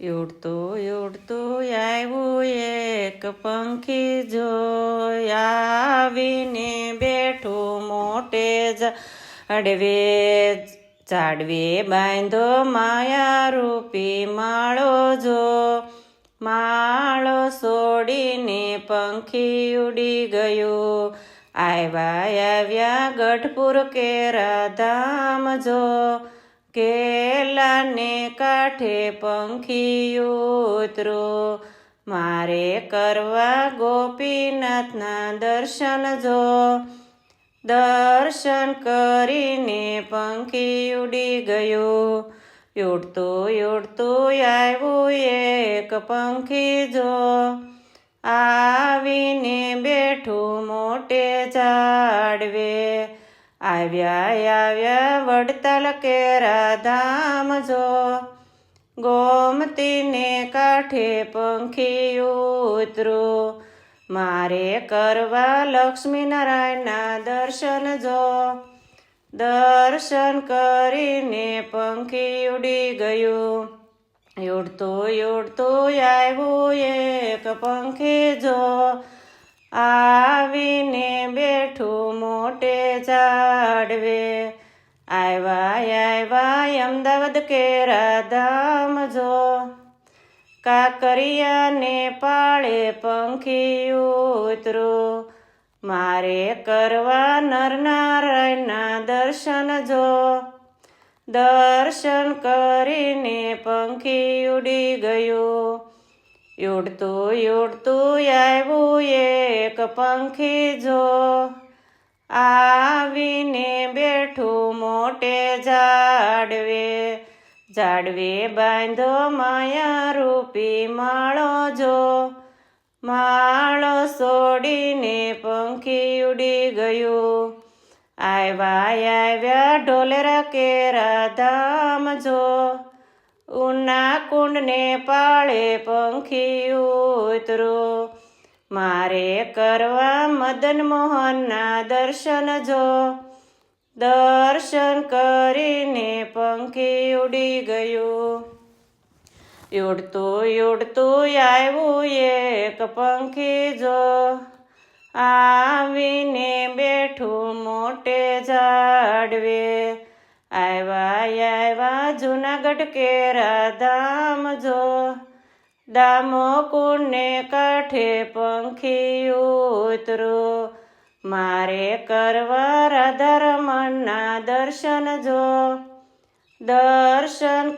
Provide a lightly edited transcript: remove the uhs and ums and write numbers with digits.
ઉડતું આવ્યું એક પંખી જોઈ આવીને બેઠું મોટે ઝાડવે બાંધો માયા રૂપી માળો જો માળો છોડીને પંખી ઉડી ગયું આવ્યા ગઢપુર કેરા ધામ જો કેલાને કાંઠે પંખી ઉતરો મારે કરવા ગોપીનાથના દર્શન જો દર્શન કરીને પંખી ઉડી ગયું ઉડતું આવ્યું એક પંખી જો આવીને બેઠું મોટે ઝાડવે આવ્યા વડતાલ કેરા ધામ જો ગોમતીને કાંઠે પંખી ઉતરું મારે કરવા લક્ષ્મીનારાયણના દર્શન જો દર્શન કરીને પંખી ઉડી ગયું ઉડતું આવ્યું એક પંખી જો આવીને બેઠું મોટે ઝાડવે આવ્યા અમદાવાદ કેરા ધામ જો કાકરિયાને પાળે પંખી ઉતરું મારે કરવા નરનારાયણના દર્શન જો દર્શન કરીને પંખી ઉડી ગયું ઉડતું આવ્યું એક પંખી જો આવીને બેઠું મોટે ઝાડવે બાંધો માયા રૂપી માળો જો માળો છોડીને પંખી ઉડી ગયું આવ્યા ઢોલેરા કેરા ધામ જો ઉના કુંડને પાળે પંખી ઉતરું મારે કરવા મદન મોહનના દર્શન જો દર્શન કરીને પંખી ઉડી ગયું ઉડતું આવ્યું એક પંખી જો આવીને બેઠું મોટે ઝાડવે આવ્યા જૂનાગઢ કેરા ધામ જો દામો કુંડને કાંઠે પંખી ઉતરું મારે કરવા રાધા રમણના દર્શન જો દર્શન